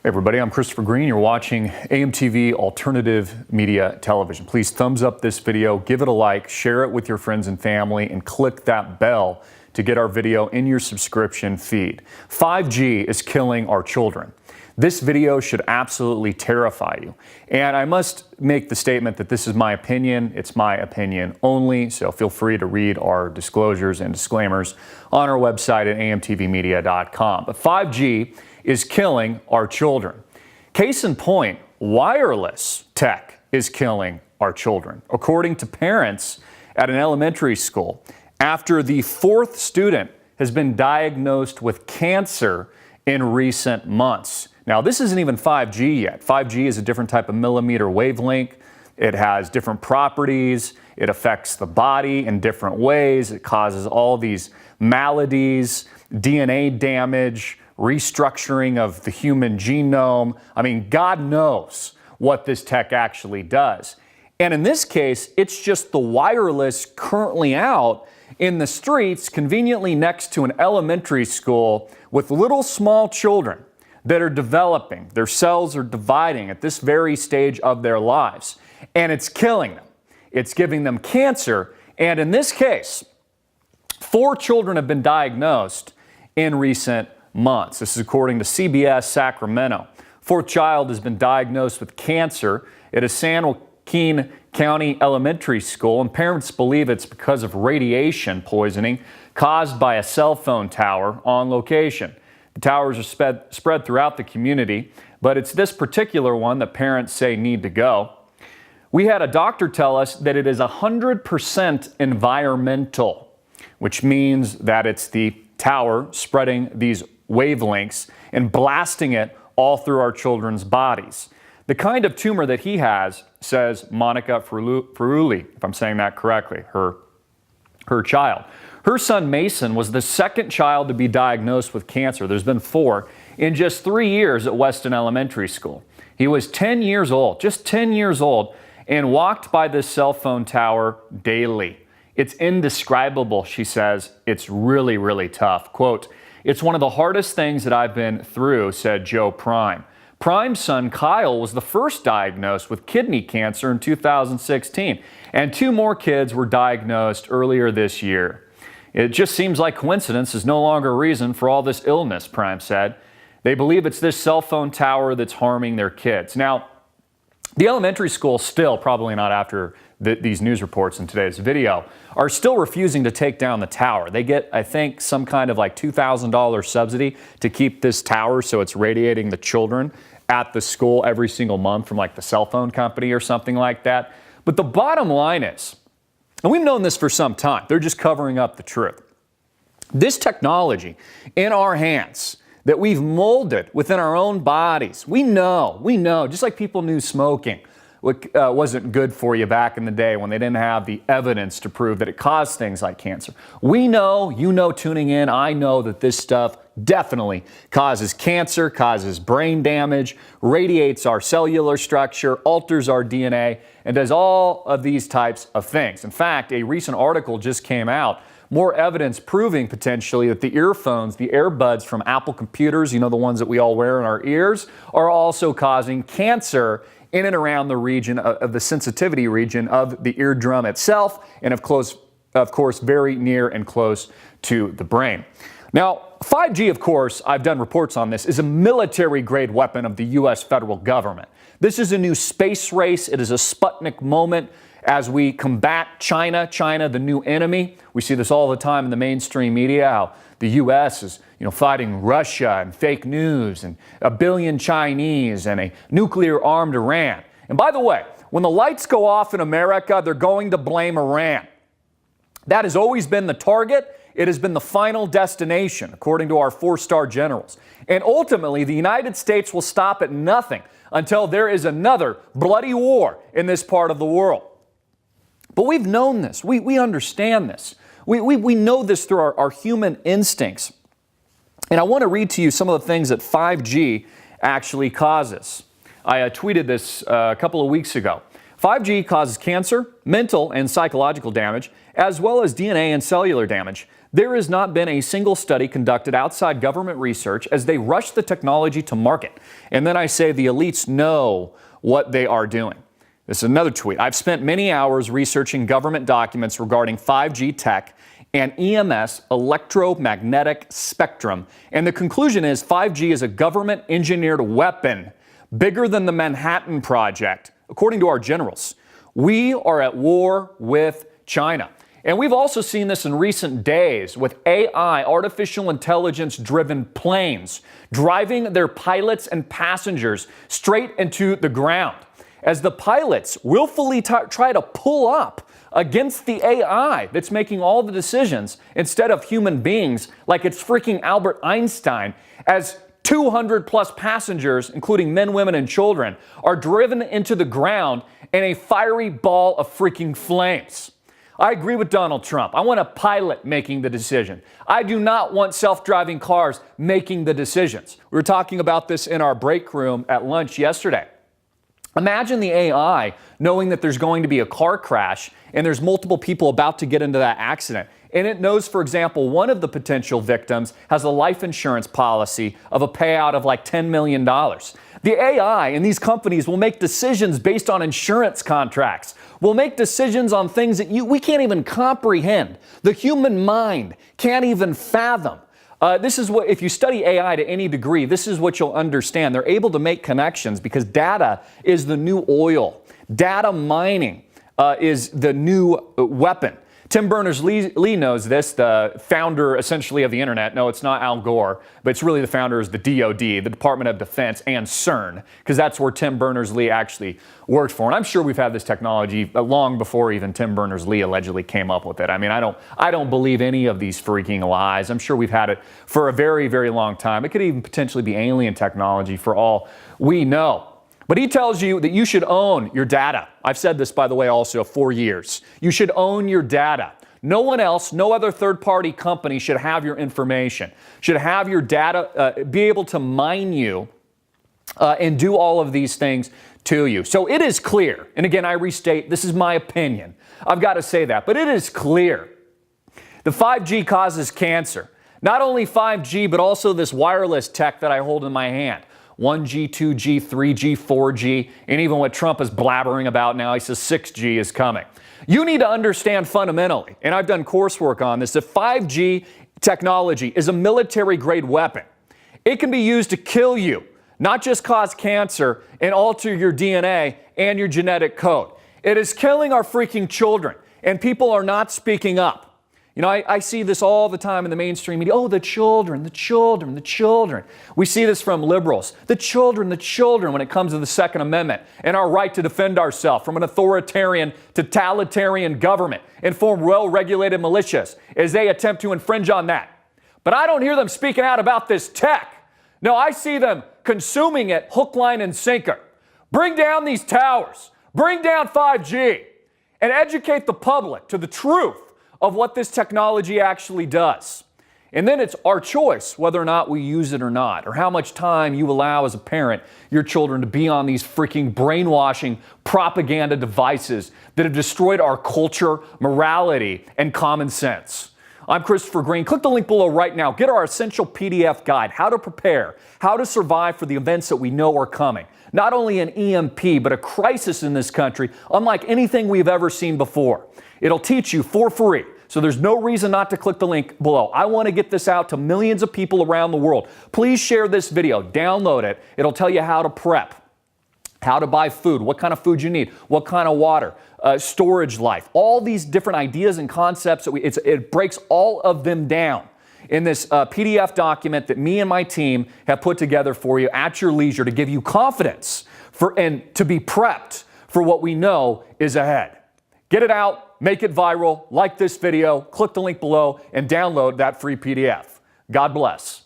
Hey everybody, I'm Christopher Green. You're watching AMTV Alternative Media Television. Please thumbs up this video, give it a like, share it with your friends and family, and click that bell to get our video in your subscription feed. 5G is killing our children. This video should absolutely terrify you. And I must make the statement that this is my opinion. It's my opinion only, so feel free to read our disclosures and disclaimers on our website at amtvmedia.com. But 5G is killing our children. Case in point, wireless tech is killing our children. According to parents at an elementary school, after the fourth student has been diagnosed with cancer in recent months. Now, this isn't even 5G yet. 5G is a different type of millimeter wavelength. It has different properties. It affects the body in different ways. It causes all these maladies, DNA damage, restructuring of the human genome. I mean, God knows what this tech actually does. And in this case, it's just the wireless currently out in the streets, conveniently next to an elementary school with little small children that are developing. Their cells are dividing at this very stage of their lives. And it's killing them. It's giving them cancer. And in this case, 4 children have been diagnosed in recent months. This is according to CBS Sacramento. 4th child has been diagnosed with cancer at a San Joaquin County elementary school, and parents believe it's because of radiation poisoning caused by a cell phone tower on location. The towers are spread throughout the community, but it's this particular one that parents say need to go. We had a doctor tell us that it is 100% environmental, which means that it's the tower spreading these wavelengths and blasting it all through our children's bodies. The kind of tumor that he has, says Monica Ferrulli, if I'm saying that correctly, her child. Her son Mason was the 2nd child to be diagnosed with cancer. There's been 4 in just 3 years at Weston Elementary School. He was 10 years old, just 10 years old, and walked by this cell phone tower daily. It's indescribable, she says. It's really, really tough. Quote, "It's one of the hardest things that I've been through," said Joe Prime. Prime's son Kyle was the first diagnosed with kidney cancer in 2016, and 2 more kids were diagnosed earlier this year. "It just seems like coincidence is no longer a reason for all this illness," Prime said. They believe it's this cell phone tower that's harming their kids. Now, the elementary school still, probably not after these news reports in today's video, are still refusing to take down the tower. They get, I think, some kind of like $2,000 subsidy to keep this tower so it's radiating the children at the school every single month from like the cell phone company or something like that. But the bottom line is, and we've known this for some time, they're just covering up the truth. This technology in our hands that we've molded within our own bodies, we know, just like people knew smoking wasn't good for you back in the day when they didn't have the evidence to prove that it caused things like cancer. We know, you know, tuning in, I know that this stuff definitely causes cancer, causes brain damage, radiates our cellular structure, alters our DNA, and does all of these types of things. In fact, a recent article just came out, more evidence proving potentially that the earphones, the earbuds from Apple computers, you know, the ones that we all wear in our ears, are also causing cancer in and around the region of the sensitivity region of the eardrum itself, and of course, very near and close to the brain. Now, 5G, of course, I've done reports on this, is a military-grade weapon of the U.S. federal government. This is a new space race. It is a Sputnik moment as we combat China, the new enemy. We see this all the time in the mainstream media, how the U.S. is fighting Russia and fake news and a billion Chinese and a nuclear-armed Iran. And by the way, when the lights go off in America, they're going to blame Iran. That has always been the target. It has been the final destination, according to our 4-star generals. And ultimately, the United States will stop at nothing until there is another bloody war in this part of the world. But we've known this. We understand this. We know this through our human instincts. And I want to read to you some of the things that 5G actually causes. I tweeted this a couple of weeks ago. 5G causes cancer, mental and psychological damage, as well as DNA and cellular damage. There has not been a single study conducted outside government research as they rush the technology to market. And then I say the elites know what they are doing. This is another tweet. I've spent many hours researching government documents regarding 5G tech and EMS, electromagnetic spectrum. And the conclusion is 5G is a government-engineered weapon bigger than the Manhattan Project, according to our generals. We are at war with China. And we've also seen this in recent days with AI, artificial intelligence-driven planes, driving their pilots and passengers straight into the ground, as the pilots willfully try to pull up against the AI that's making all the decisions instead of human beings, like it's freaking Albert Einstein, as 200 plus passengers, including men, women, and children, are driven into the ground in a fiery ball of freaking flames. I agree with Donald Trump. I want a pilot making the decision. I do not want self-driving cars making the decisions. We were talking about this in our break room at lunch yesterday. Imagine the AI knowing that there's going to be a car crash and there's multiple people about to get into that accident. And it knows, for example, one of the potential victims has a life insurance policy of a payout of like $10 million. The AI and these companies will make decisions based on insurance contracts. Will make decisions on things that we can't even comprehend. The human mind can't even fathom. This is what, if you study AI to any degree, this is what you'll understand. They're able to make connections because data is the new oil. Data mining is the new weapon. Tim Berners-Lee knows this, the founder essentially of the internet. No, it's not Al Gore, but it's really the founder is the DoD, the Department of Defense, and CERN, because that's where Tim Berners-Lee actually worked for. And I'm sure we've had this technology long before even Tim Berners-Lee allegedly came up with it. I mean, I don't believe any of these freaking lies. I'm sure we've had it for a very, very long time. It could even potentially be alien technology for all we know. But he tells you that you should own your data. I've said this, by the way, also for years. You should own your data. No one else, no other third-party company should have your information, should have your data, be able to mine you and do all of these things to you. So it is clear, and again, I restate, this is my opinion. I've got to say that, but it is clear. The 5G causes cancer. Not only 5G, but also this wireless tech that I hold in my hand. 1G, 2G, 3G, 4G, and even what Trump is blabbering about now, he says 6G is coming. You need to understand fundamentally, and I've done coursework on this, that 5G technology is a military-grade weapon. It can be used to kill you, not just cause cancer and alter your DNA and your genetic code. It is killing our freaking children, and people are not speaking up. You know, I see this all the time in the mainstream media. Oh, the children, the children, the children. We see this from liberals. The children when it comes to the Second Amendment and our right to defend ourselves from an authoritarian, totalitarian government and form well-regulated militias as they attempt to infringe on that. But I don't hear them speaking out about this tech. No, I see them consuming it hook, line, and sinker. Bring down these towers. Bring down 5G and educate the public to the truth of what this technology actually does. And then it's our choice whether or not we use it or not, or how much time you allow as a parent your children to be on these freaking brainwashing propaganda devices that have destroyed our culture, morality, and common sense. I'm Christopher Green. Click the link below right now. Get our essential PDF guide, how to prepare, how to survive for the events that we know are coming. Not only an EMP, but a crisis in this country, unlike anything we've ever seen before. It'll teach you for free. So there's no reason not to click the link below. I want to get this out to millions of people around the world. Please share this video, download it. It'll tell you how to prep, how to buy food, what kind of food you need, what kind of water, storage life, all these different ideas and concepts. It breaks all of them down in this PDF document that me and my team have put together for you at your leisure to give you confidence and to be prepped for what we know is ahead. Get it out, make it viral, like this video, click the link below, and download that free PDF. God bless.